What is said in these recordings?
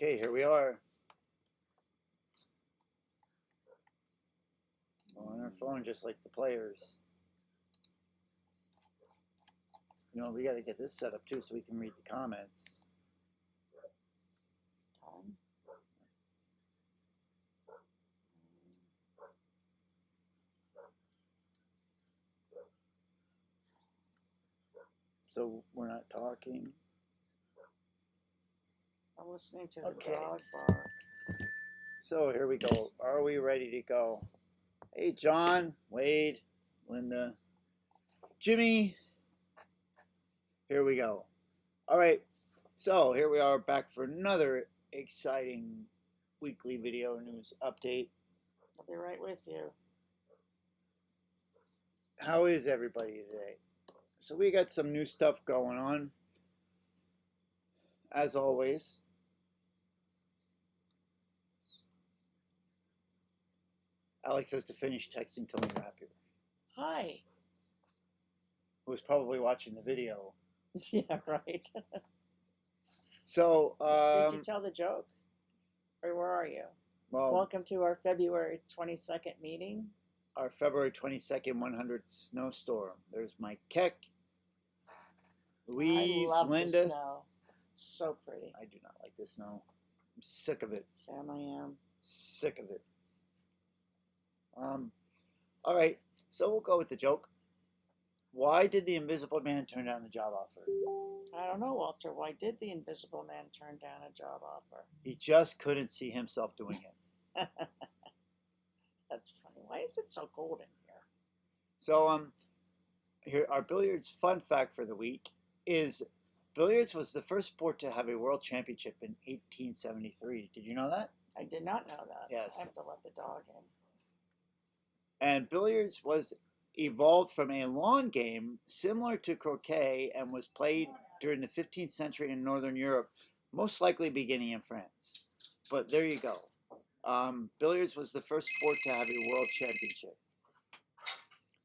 Okay, here we are. On our phone, just like the players. You know, we got to get this set up too so we can read the comments. Done. So we're not talking. I'm listening to the Okay. dog bark. So here we go. Are we ready to go? Hey, John, Wade, Linda, Jimmy. Here we go. All right. So here we are back for another exciting weekly video news update. I'll be right with you. How is everybody today? So we got some new stuff going on. As always. Alex has to finish texting Tony Rapier, Hi. who's probably watching the video. Yeah, right. So, Did you tell the joke? Or where are you? well, Welcome to our February 22nd meeting. our February 22nd 100th snowstorm. There's Mike Keck, Louise, I love Linda. the snow. It's so pretty. I do not like the snow. I'm sick of it. Sam, I am. Sick of it. All right, so we'll go with the joke. Why did the Invisible Man turn down the job offer? I don't know, Walter. Why did the Invisible Man turn down a job offer? He just couldn't see himself doing it. That's funny. Why is it so cold in here? So, here our billiards fun fact for the week is billiards was the first sport to have a world championship in 1873. Did you know that? I did not know that. Yes. I have to let the dog in. And billiards was evolved from a lawn game similar to croquet and was played during the 15th century in Northern Europe, most likely beginning in France. But there you go. Billiards was the first sport to have a world championship.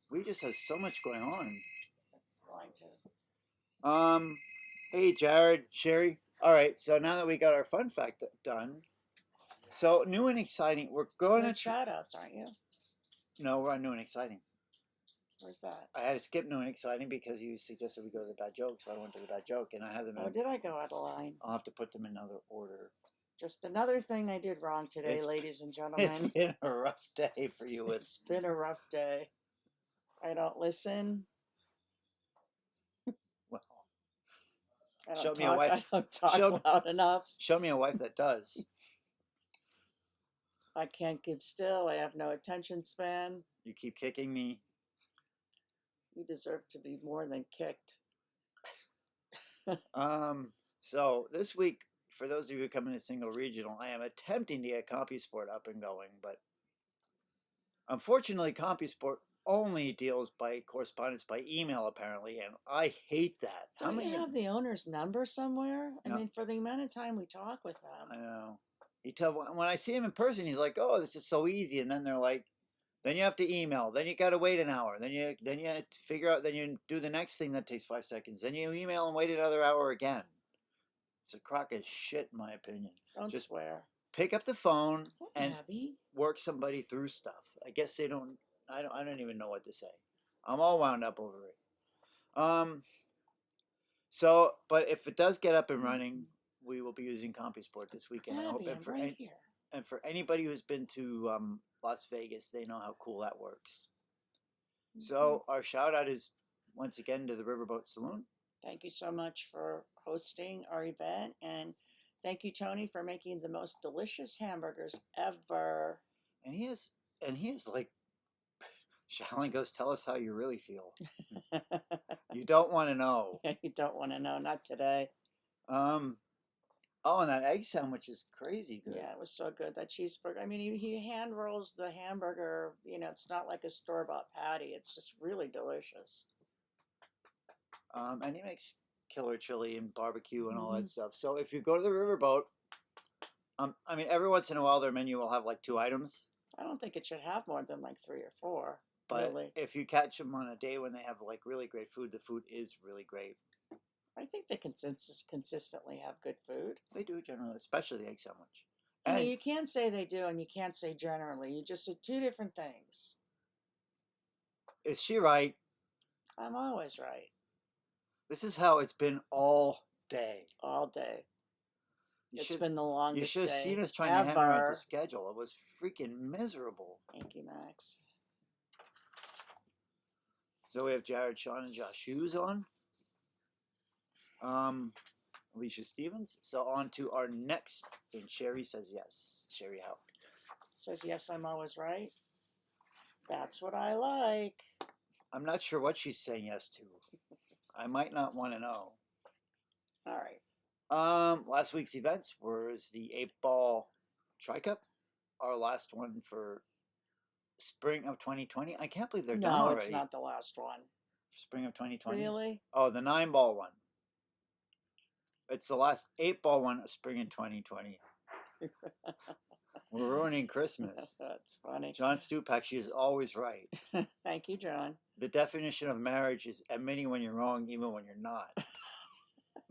We just have so much going on. That's fine too. Hey, Jared, Sherry. All right, so now that we got our fun fact done, so new and exciting, we're going You're to... shout outs, aren't you? No, we're on new and exciting. Where's that? I had to skip new and exciting because you suggested we go to the bad joke, so I went to the bad joke, and I have them Oh, in... did I go out of line? I'll have to put them in another order. Just another thing I did wrong today, ladies and gentlemen. It's been a rough day for you. It's been a rough day. I don't listen. Well, I don't show talk, me a wife. I don't talk loud enough. Show me a wife that does. I can't keep still. I have no attention span. You keep kicking me. You deserve to be more than kicked. So this week, for those of you coming to single regional, I am attempting to get CompuSport up and going, but unfortunately, CompuSport only deals by correspondence by email, apparently, and I hate that. Don't you have the owner's number somewhere? No. I mean, for the amount of time we talk with them. I know. When I see him in person, he's like, "Oh, this is so easy," and then they're like, "Then you have to email. Then you got to wait an hour. Then you have to figure out. Then you do the next thing that takes 5 seconds. Then you email and wait another hour again." It's a crock of shit, in my opinion. Don't Just swear. pick up the phone and Abby. work somebody through stuff. I guess they don't. I don't even know what to say. I'm all wound up over it. So, but if it does get up and running, we will be using CompuSport this weekend. Abby, I'm here. And for anybody who's been to Las Vegas, they know how cool that works. Mm-hmm. So our shout out is once again to the Riverboat Saloon. Thank you so much for hosting our event, and thank you, Tony, for making the most delicious hamburgers ever. And he is like, Shalyn goes, tell us how you really feel. You don't want to know. You don't want to know, not today. Oh, and that egg sandwich is crazy good. Yeah, it was so good. That cheeseburger. I mean, he hand rolls the hamburger. You know, it's not like a store-bought patty. It's just really delicious. And he makes killer chili and barbecue and all that stuff. So if you go to the Riverboat, I mean, every once in a while their menu will have like 2 items. I don't think it should have more than like 3 or 4. But really. if you catch them on a day when they have like really great food, the food is really great. I think they consistently have good food. They do generally, especially the egg sandwich. You know, And you can't say they do and you can't say generally. You just said two different things. is she right? I'm always right. This is how it's been all day. All day. You It's should been the you longest should have day seen us trying to hammer out the ever. schedule. It was freaking miserable. Thank you, Max. So we have Jared, Sean, and Josh Hughes on. Alicia Stevens. So on to our next thing. Sherry says yes. Sherry Howard. Says, yes, I'm always right. That's what I like. I'm not sure what she's saying yes to. I might not want to know. All right. Last week's events was the 8-ball Tri-Cup, our last one for spring of 2020. I can't believe they're done No, already. it's not the last one. Spring of 2020. Really? Oh, the 9-ball one. It's the last 8-ball one of spring in 2020. We're ruining Christmas. That's funny. John Stupak, she is always right. Thank you, John. The definition of marriage is admitting when you're wrong, even when you're not.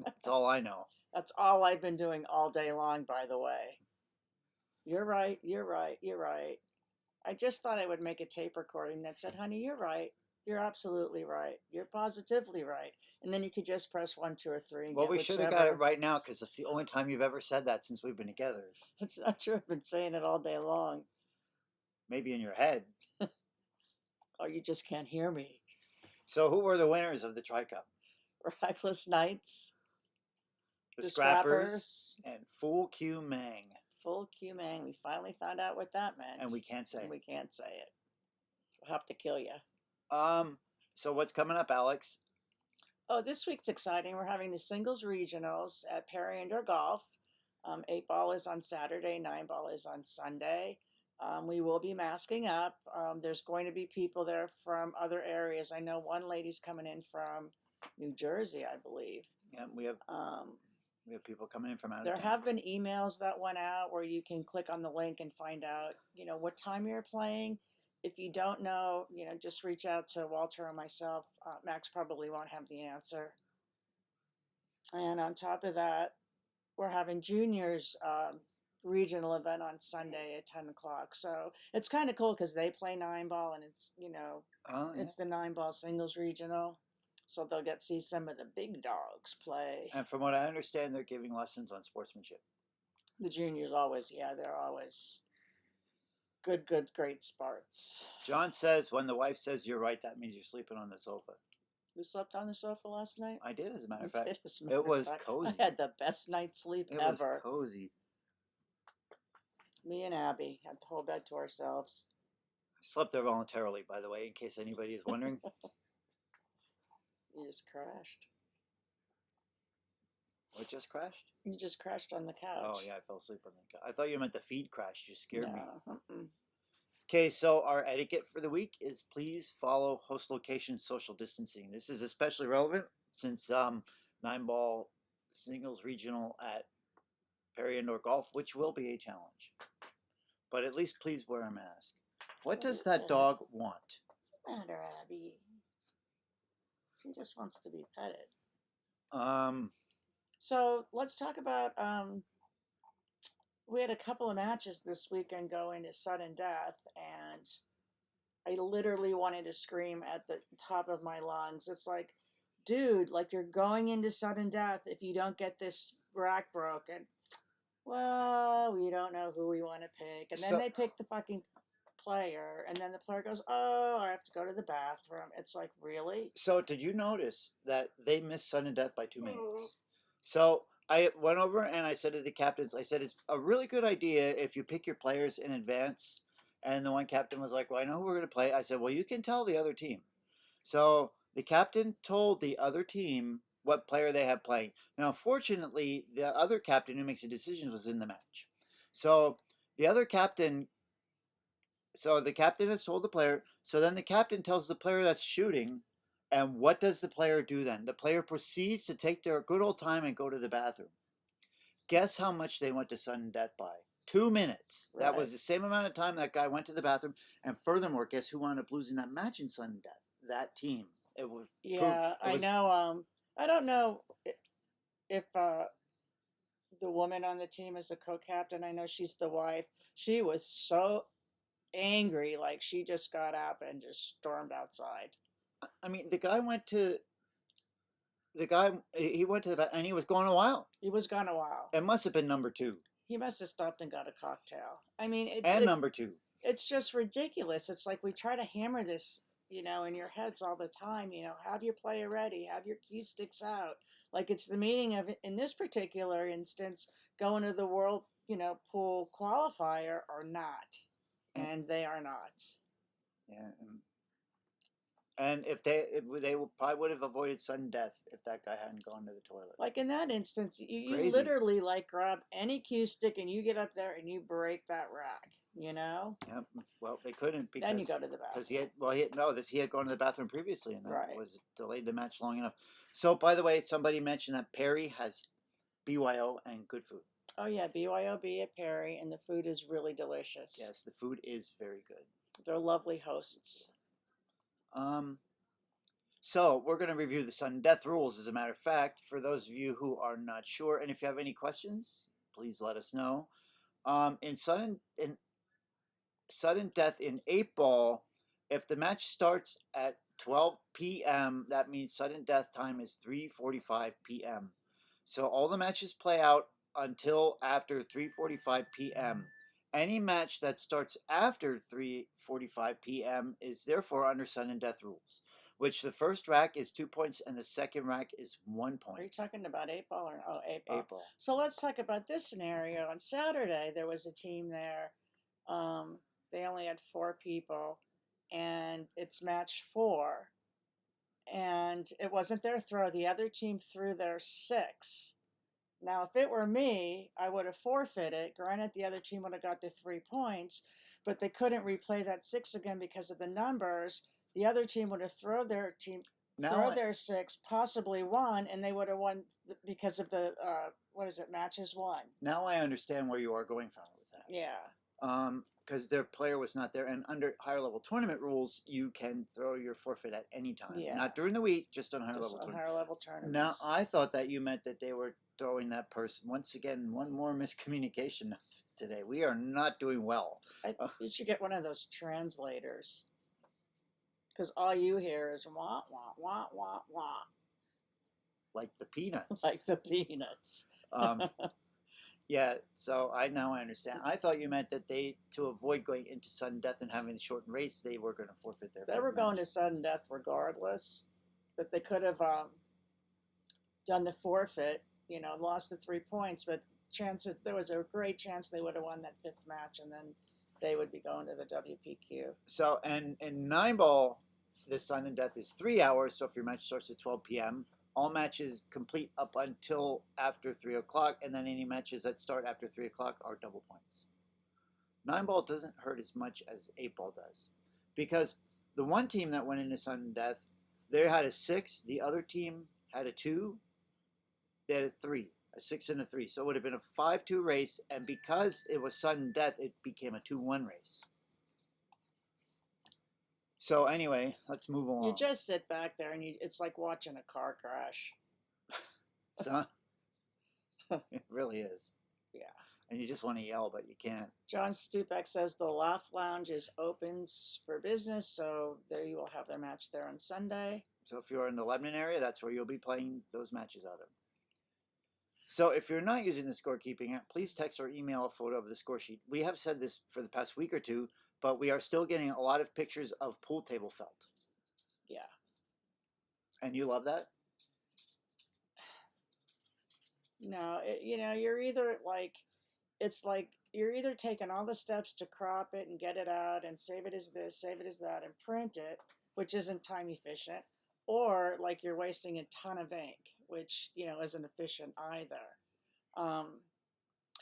That's all I know. That's all I've been doing all day long, by the way. You're right. You're right. You're right. I just thought I would make a tape recording that said, honey, you're right. You're absolutely right. You're positively right. And then you could just press 1, 2, or 3. And Well, get we should have whichever. got it right now because it's the only time you've ever said that since we've been together. It's not true. I've been saying it all day long. Maybe in your head. Oh, you just can't hear me. So who were the winners of the Tri-Cup? Reckless Knights. The Scrappers and Full Q Mang. Full Q Mang. We finally found out what that meant. And we can't say it. We can't say it. We'll have to kill you. So what's coming up, Alex? Oh, this week's exciting. We're having the singles regionals at Perry Indoor Golf. 8-ball is on Saturday, 9-ball is on Sunday. We will be masking up. There's going to be people there from other areas. I know one lady's coming in from New Jersey, I believe. Yeah, we have people coming in from out of There town. have been emails that went out where you can click on the link and find out, what time you're playing. If you don't know, just reach out to Walter or myself. Max probably won't have the answer. And on top of that, we're having juniors regional event on Sunday at 10 o'clock. So it's kind of cool because they play 9-ball and it's, it's the 9-ball singles regional. So they'll get to see some of the big dogs play. And from what I understand, they're giving lessons on sportsmanship. The juniors always, they're always good, great sports. John says when the wife says you're right, that means you're sleeping on the sofa. You slept on the sofa last night? I did, as a matter of You fact. did, as a matter It of was fact. cozy. I had the best night's sleep It ever. was cozy. Me and Abby had the whole bed to ourselves. I slept there voluntarily, by the way, in case anybody is wondering. You just crashed. What just crashed? You just crashed on the couch. Oh, yeah, I fell asleep on the couch. I thought you meant the feed crashed. You scared me. Mm-mm. Okay, so our etiquette for the week is please follow host location social distancing. This is especially relevant since 9-ball singles regional at Perry Indoor Golf, which will be a challenge. But at least please wear a mask. What does that dog want? What's the matter, Abby? She just wants to be petted. So let's talk about, we had a couple of matches this weekend going to sudden death, and I literally wanted to scream at the top of my lungs. It's like, dude, like you're going into sudden death if you don't get this rack broken. Well, we don't know who we want to pick. And then they pick the fucking player, and then the player goes, oh, I have to go to the bathroom. It's like, really? So did you notice that they missed sudden death by 2 minutes? So I went over and I said to the captains, I said, it's a really good idea if you pick your players in advance. And the one captain was like, well, I know who we're going to play. I said, well, you can tell the other team. So the captain told the other team what player they have playing. Now, fortunately, the other captain who makes the decisions was in the match. So the other captain, so the captain has told the player. So then the captain tells the player that's shooting. And what does the player do then? The player proceeds to take their good old time and go to the bathroom. Guess how much they went to sudden death by? 2 minutes. Right. That was the same amount of time that guy went to the bathroom. And furthermore, guess who wound up losing that match in sudden death? That team. It was I know. I don't know if the woman on the team is the co-captain. I know she's the wife. She was so angry, like she just got up and just stormed outside. I mean, he went to the bath and he was gone a while. He was gone a while. It must have been number 2 He must have stopped and got a cocktail. I mean, and number 2. it's just ridiculous. It's like we try to hammer this, in your heads all the time. Have your player ready, have your cue sticks out. Like it's the meaning of it in this particular instance, going to the world, pool qualifier or not, and they are not. Yeah. And if they probably would have avoided sudden death if that guy hadn't gone to the toilet. Like in that instance, you Crazy. literally like grab any cue stick and you get up there and you break that rack. Yep. Well, they couldn't because then you go to the bathroom. Because he had gone to the bathroom previously and that right. was delayed the match long enough. So, by the way, somebody mentioned that Perry has BYO and good food. Oh yeah, BYOB at Perry, and the food is really delicious. Yes, the food is very good. They're lovely hosts. So we're going to review the sudden death rules, as a matter of fact, for those of you who are not sure. And if you have any questions, please let us know. In sudden death in 8-ball, if the match starts at 12 p.m., that means sudden death time is 3:45 p.m. So all the matches play out until after 3:45 p.m. Any match that starts after 3:45 p.m. is therefore under sudden death rules, which the first rack is 2 points and the second rack is 1 point. Are you talking about 8-ball or 8-ball? 8-ball. So let's talk about this scenario. On Saturday, there was a team there. They only had 4 people, and it's match 4. And it wasn't their throw. The other team threw their 6. Now, if it were me, I would have forfeited. Granted, the other team would have got the 3 points, but they couldn't replay that 6 again because of the numbers. The other team would have thrown their 6, possibly won, and they would have won because of the matches won. Now I understand where you are going from with that. Yeah. Because their player was not there, and under higher level tournament rules, you can throw your forfeit at any time. Yeah. Not during the week, just on higher level tournaments. Higher level tournaments. Now I thought that you meant that they were throwing that person. Once again, one more miscommunication today. We are not doing well. You should get one of those translators, because all you hear is wah wah wah wah wah. Like the peanuts. Like the peanuts. Yeah, so I understand. I thought you meant that to avoid going into sudden death and having the shortened race, they were going to forfeit their. They were going to sudden death regardless, but they could have done the forfeit. Lost the 3 points, but there was a great chance they would have won that 5th match, and then they would be going to the WPQ. So, and in 9-ball, the sudden death is 3 hours. So if your match starts at 12 p.m. all matches complete up until after 3 o'clock, and then any matches that start after 3 o'clock are double points. 9-ball doesn't hurt as much as 8-ball does, because the one team that went into sudden death, they had a 6, the other team had a 2, they had a 3, a 6 and a 3. So it would have been a 5-2 race, and because it was sudden death, it became a 2-1 race. So anyway, let's move along. You just sit back there, and it's like watching a car crash. So, it really is. Yeah. And you just want to yell, but you can't. John Stupek says the Loft Lounge is open for business, so there you will have their match there on Sunday. So if you're in the Lebanon area, that's where you'll be playing those matches out of. So if you're not using the scorekeeping app, please text or email a photo of the score sheet. We have said this for the past week or two, but we are still getting a lot of pictures of pool table felt. Yeah. And you love that? No, you're either you're either taking all the steps to crop it and get it out and save it as this, save it as that, and print it, which isn't time efficient, or like you're wasting a ton of ink, which, isn't efficient either.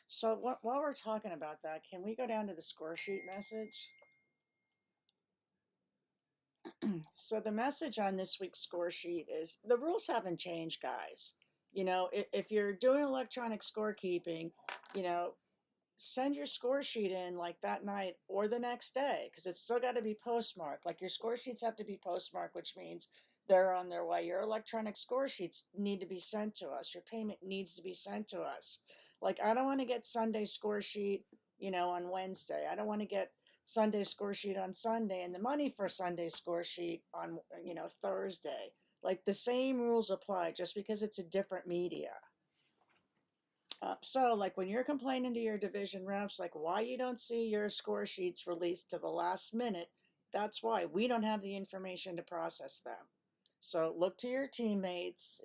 So while we're talking about that, can we go down to the score sheet message? So the message on this week's score sheet is the rules haven't changed, guys. If you're doing electronic scorekeeping, send your score sheet in like that night or the next day, because it's still got to be postmarked. Like your score sheets have to be postmarked, which means they're on their way. Your electronic score sheets need to be sent to us. Your payment needs to be sent to us. Like, I don't want to get Sunday score sheet, on Wednesday. I don't want to get Sunday score sheet on Sunday and the money for Sunday score sheet on, Thursday. Like, the same rules apply just because it's a different media. So, like, when you're complaining to your division reps, like, why you don't see your score sheets released to the last minute, that's why we don't have the information to process them. So look to your teammates,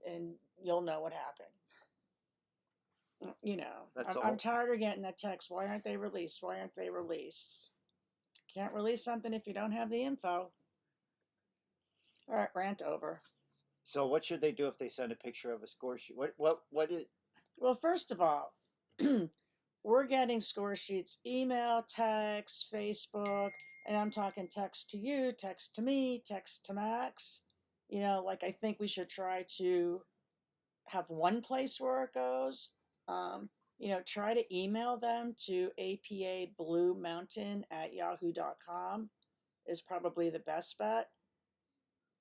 and you'll know what happened. I'm tired of getting that text. Why aren't they released? Why aren't they released? Can't release something if you don't have the info. All right, rant over. So what should they do if they send a picture of a score sheet? What is? Well, first of all, we're getting score sheets, email, text, Facebook, and I'm talking text to you, text to me, text to Max. Like, I think we should try to have one place where it goes. Try to email them to apabluemountain@yahoo.com is probably the best bet.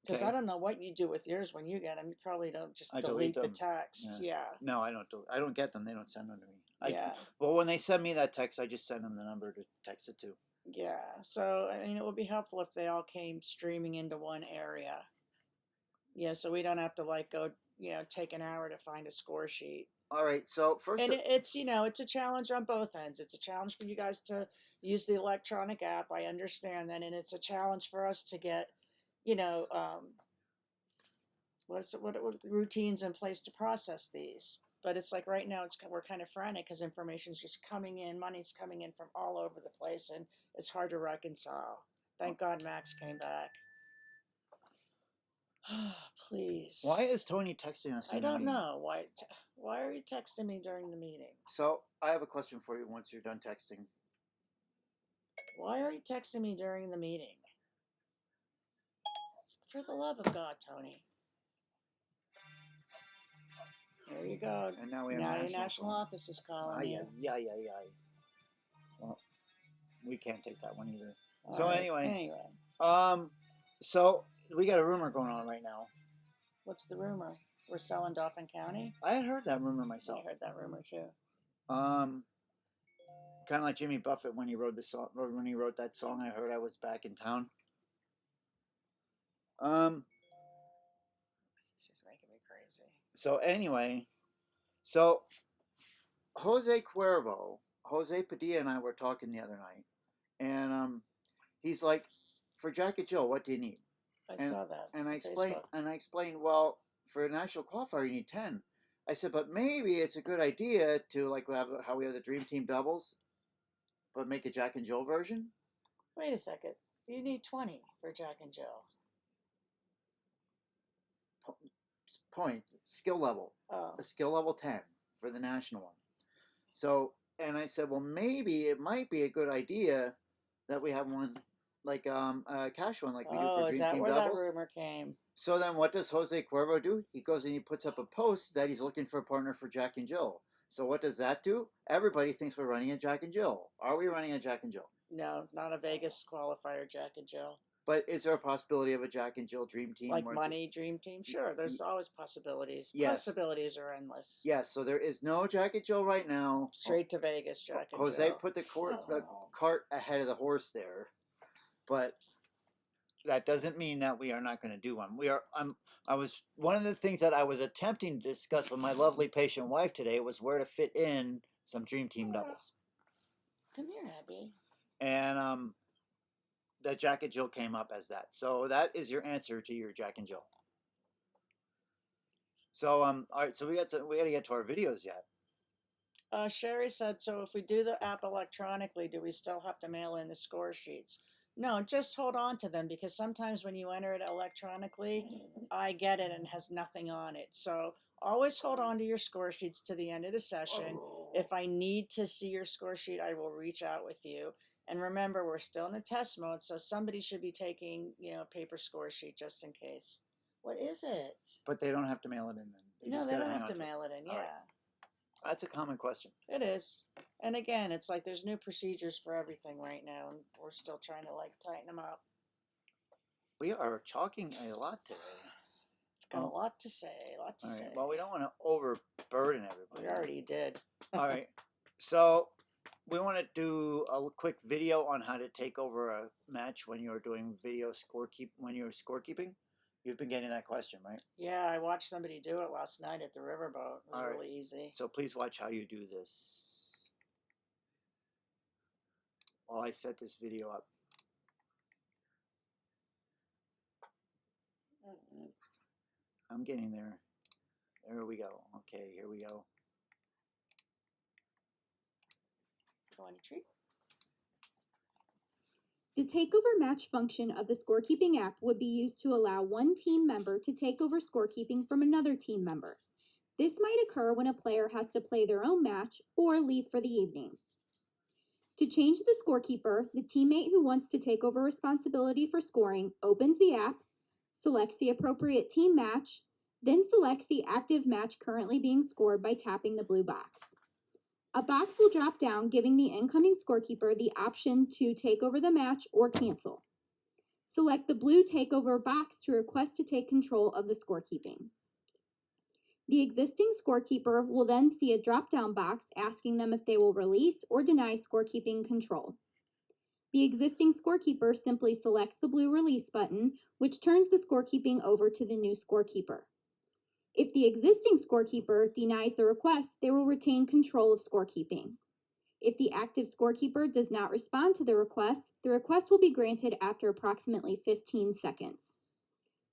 Because I don't know what you do with yours when you get them. You probably don't just delete the text. Yeah. No, I don't. I don't get them. They don't send them to me. Yeah. Well, when they send me that text, I just send them the number to text it to. Yeah. So, it would be helpful if they all came streaming into one area. Yeah, so we don't have to go, take an hour to find a score sheet. All right. So first, and it's it's a challenge on both ends. It's a challenge for you guys to use the electronic app. I understand that, and it's a challenge for us to get, what routines in place to process these. But it's like right now we're kind of frantic because information's just coming in, money's coming in from all over the place, and it's hard to reconcile. Thank God Max came back. Please. Why is Tony texting us? I don't know. Why are you texting me during the meeting? So I have a question for you once you're done texting. Why are you texting me during the meeting? For the love of God, Tony. There you go. And now we have your national office is calling you. Yeah. Well, we can't take that one either. So anyway. So we got a rumor going on right now. What's the rumor? We're selling Dauphin County? I had heard that rumor myself. I heard that rumor too. Kind of like Jimmy Buffett when he wrote the song. Or when he wrote that song, I heard I was back in town. She's making me crazy. So anyway, Jose Padilla and I were talking the other night, and he's like, "For Jack and Jill, what do you need?" I saw that. And I explained, well, for a national qualifier, you need 10. I said, but maybe it's a good idea to have how we have the Dream Team doubles, but make a Jack and Jill version. Wait a second. You need 20 for Jack and Jill. Point skill level. Oh. A skill level 10 for the national one. So, and I said, well, maybe it might be a good idea that we have one like a cash one like we do for Dream Team doubles. Is that where that rumor came? So then what does Jose Cuervo do? He goes and he puts up a post that he's looking for a partner for Jack and Jill. So what does that do? Everybody thinks we're running a Jack and Jill. Are we running a Jack and Jill? No, not a Vegas qualifier Jack and Jill. But is there a possibility of a Jack and Jill Dream Team? Like money Dream Team? Sure, there's always possibilities. Yes. Possibilities are endless. Yes, so there is no Jack and Jill right now. Straight to Vegas, Jack and Jill. Jose put the cart ahead of the horse there. But that doesn't mean that we are not going to do one. One of the things that I was attempting to discuss with my lovely patient wife today was where to fit in some Dream Team doubles. Come here, Abby. And that Jack and Jill came up as that. So that is your answer to your Jack and Jill. So all right, so we got to get to our videos yet. Sherry said, so if we do the app electronically, do we still have to mail in the score sheets? No, just hold on to them, because sometimes when you enter it electronically, I get it and has nothing on it. So always hold on to your score sheets to the end of the session. If I need to see your score sheet, I will reach out with you. And remember, we're still in a test mode, so somebody should be taking, a paper score sheet just in case. What is it? But they don't have to mail it in then. They don't have to mail it in, yeah. Right. That's a common question. It is. And again, it's like there's new procedures for everything right now, and we're still trying to tighten them up. We are talking a lot today. Got a lot to say. A lot to All say. right. Well, we don't want to overburden everybody. We already did. All right. So we want to do a quick video on how to take over a match when you're doing when you're scorekeeping. You've been getting that question, right? Yeah, I watched somebody do it last night at the riverboat. It was All right. really easy. So please watch how you do this while I set this video up. I'm getting there. There we go. Okay, here we go. Want a treat? The Takeover Match function of the scorekeeping app would be used to allow one team member to take over scorekeeping from another team member. This might occur when a player has to play their own match or leave for the evening. To change the scorekeeper, the teammate who wants to take over responsibility for scoring opens the app, selects the appropriate team match, then selects the active match currently being scored by tapping the blue box. A box will drop down, giving the incoming scorekeeper the option to take over the match or cancel. Select the blue takeover box to request to take control of the scorekeeping. The existing scorekeeper will then see a drop-down box asking them if they will release or deny scorekeeping control. The existing scorekeeper simply selects the blue release button, which turns the scorekeeping over to the new scorekeeper. If the existing scorekeeper denies the request, they will retain control of scorekeeping. If the active scorekeeper does not respond to the request will be granted after approximately 15 seconds.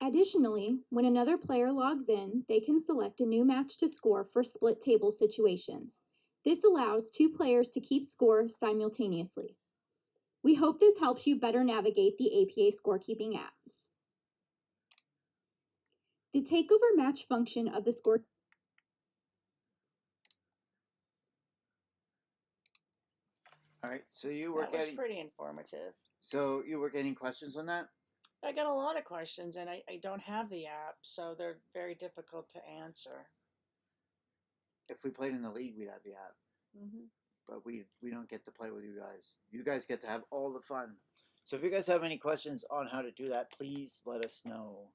Additionally, when another player logs in, they can select a new match to score for split table situations. This allows two players to keep score simultaneously. We hope this helps you better navigate the APA scorekeeping app. The Takeover Match function of the score. All right. So you were That was getting. pretty informative. So you were getting questions on that? I got a lot of questions, and I don't have the app, so they're very difficult to answer. If we played in the league, we'd have the app. Mm-hmm. But we don't get to play with you guys. You guys get to have all the fun. So if you guys have any questions on how to do that, please let us know.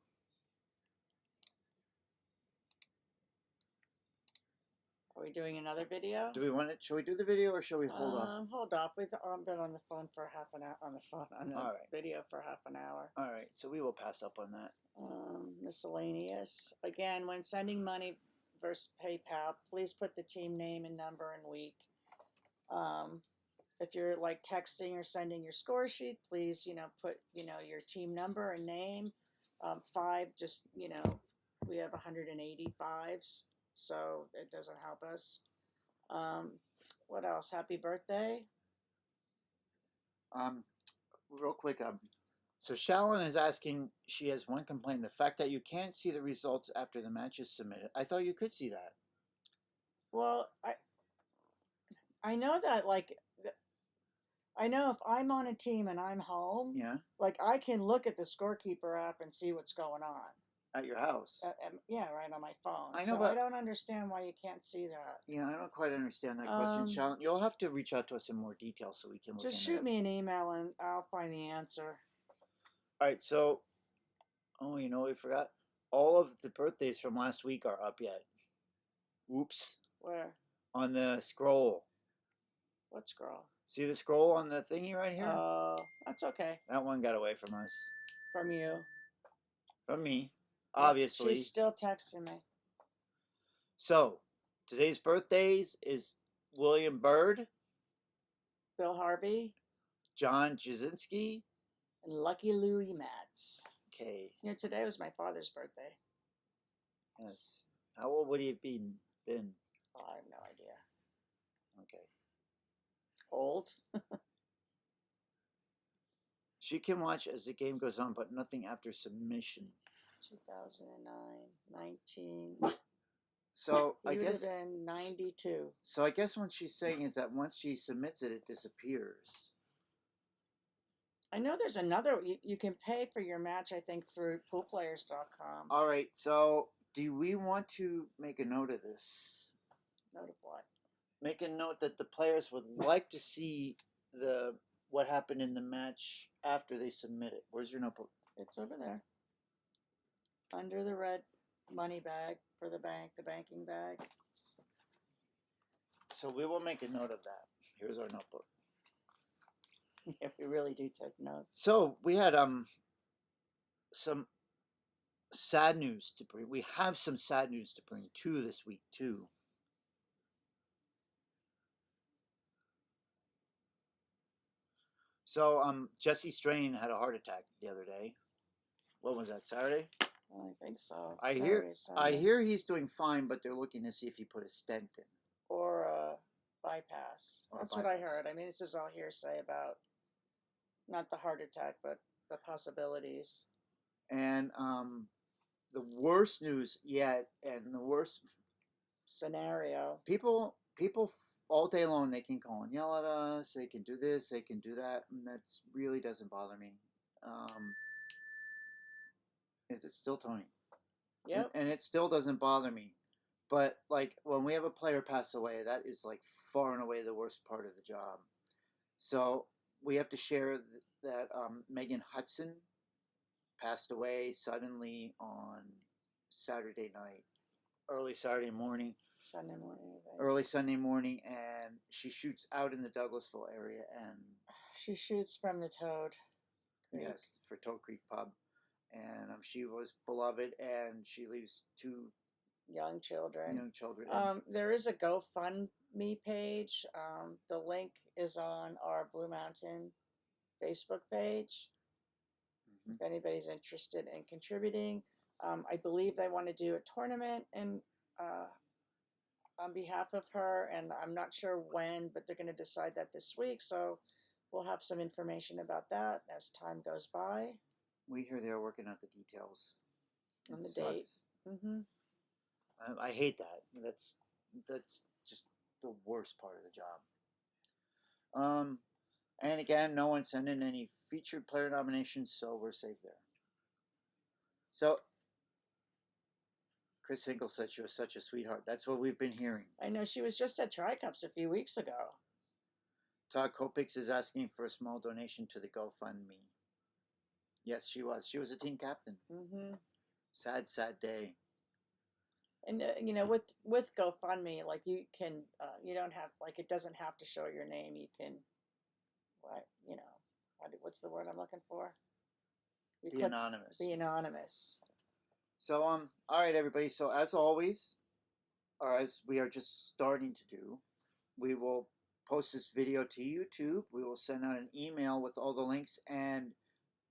Are we doing another video? Do we want it? Should we do the video or should we hold off? Hold off. We've been on the phone for half an hour. On the All right. video for half an hour. All right. So we will pass up on that. Miscellaneous. Again, when sending money versus PayPal, please put the team name and number and week. If you're like texting or sending your score sheet, please, put, your team number and name. 5, just, we have 185s, so it doesn't help us. What else? Happy birthday. Real quick, so Shallon is asking, she has one complaint, the fact that you can't see the results after the match is submitted. I thought you could see that. Well, I know that, I know if I'm on a team and I'm home, Yeah. I can look at the Scorekeeper app and see what's going on. At your house. Yeah, right on my phone. I know, so but I don't understand why you can't see that. Yeah, I don't quite understand that question, Shallon. You'll have to reach out to us in more detail so we can look. Just shoot me an email and I'll find the answer. All right, so, we forgot. All of the birthdays from last week are up yet. Oops. Where? On the scroll. What scroll? See the scroll on the thingy right here? Oh, that's okay. That one got away from us. From you. From me, obviously. She's still texting me. So, today's birthdays is William Byrd, Bill Harvey, John Jasinski, and Lucky Louie Matz. Okay. Today was my father's birthday. Yes. How old would he have been? Oh, I have no idea. Okay. Old? She can watch as the game goes on, but nothing after submission. 2009, 19. So he would have been 92. So I guess what she's saying is that once she submits it, it disappears. I know there's another. You can pay for your match, I think, through poolplayers.com. All right. So do we want to make a note of this? Note of what? Make a note that the players would like to see what happened in the match after they submit it. Where's your notebook? It's over there. Under the red money bag for the bank, the banking bag. So we will make a note of that. Here's our notebook. Yeah, we really do take notes. So we had some sad news to bring. We have some sad news to bring too this week too. So Jesse Strain had a heart attack the other day. What was that, Saturday? I think so. I hear he's doing fine, but they're looking to see if he put a stent in. Or a bypass. That's what I heard. I mean, this is all hearsay about not the heart attack, but the possibilities. And the worst news yet, and the worst scenario. People all day long, they can call and yell at us. They can do this, they can do that, and that really doesn't bother me. Is it still Tony? Yep. And it still doesn't bother me. But like when we have a player pass away, that is like far and away the worst part of the job. So we have to share that Megan Hudson passed away suddenly on Saturday night, early Saturday morning. Early Sunday morning, and she shoots out in the Douglasville area, and she shoots from the Toad Creek. Yes, for Toad Creek Pub, and she was beloved, and she leaves two young children. There is a GoFundMe page. The link is on our Blue Mountain Facebook page. Mm-hmm. If anybody's interested in contributing, I believe they want to do a tournament and. On behalf of her, and I'm not sure when, but they're going to decide that this week, so we'll have some information about that as time goes by. We hear they're working out the details. On the date. Mm-hmm. I hate that. That's just the worst part of the job. And again, no one sent in any featured player nominations, so we're safe there. So Chris Hinkle said she was such a sweetheart. That's what we've been hearing. I know. She was just at Tri-Cups a few weeks ago. Todd Kopix is asking for a small donation to the GoFundMe. Yes, she was. She was a team captain. Mm-hmm. Sad, sad day. And, with GoFundMe, like you can, you don't have, like it doesn't have to show your name. You can, what's the word I'm looking for? Be anonymous. Be anonymous. So, all right, everybody. So, as always, or as we are just starting to do, we will post this video to YouTube. We will send out an email with all the links, and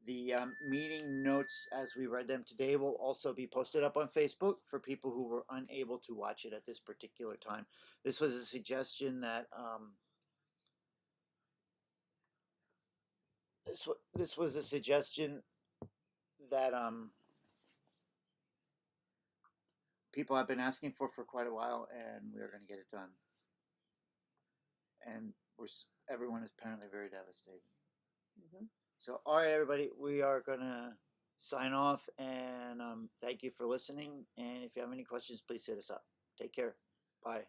the meeting notes as we read them today will also be posted up on Facebook for people who were unable to watch it at this particular time. This was a suggestion that this was a suggestion that people have been asking for quite a while, and we're going to get it done. And everyone is apparently very devastated. Mm-hmm. So, all right, everybody, we are going to sign off, and thank you for listening. And if you have any questions, please hit us up. Take care. Bye.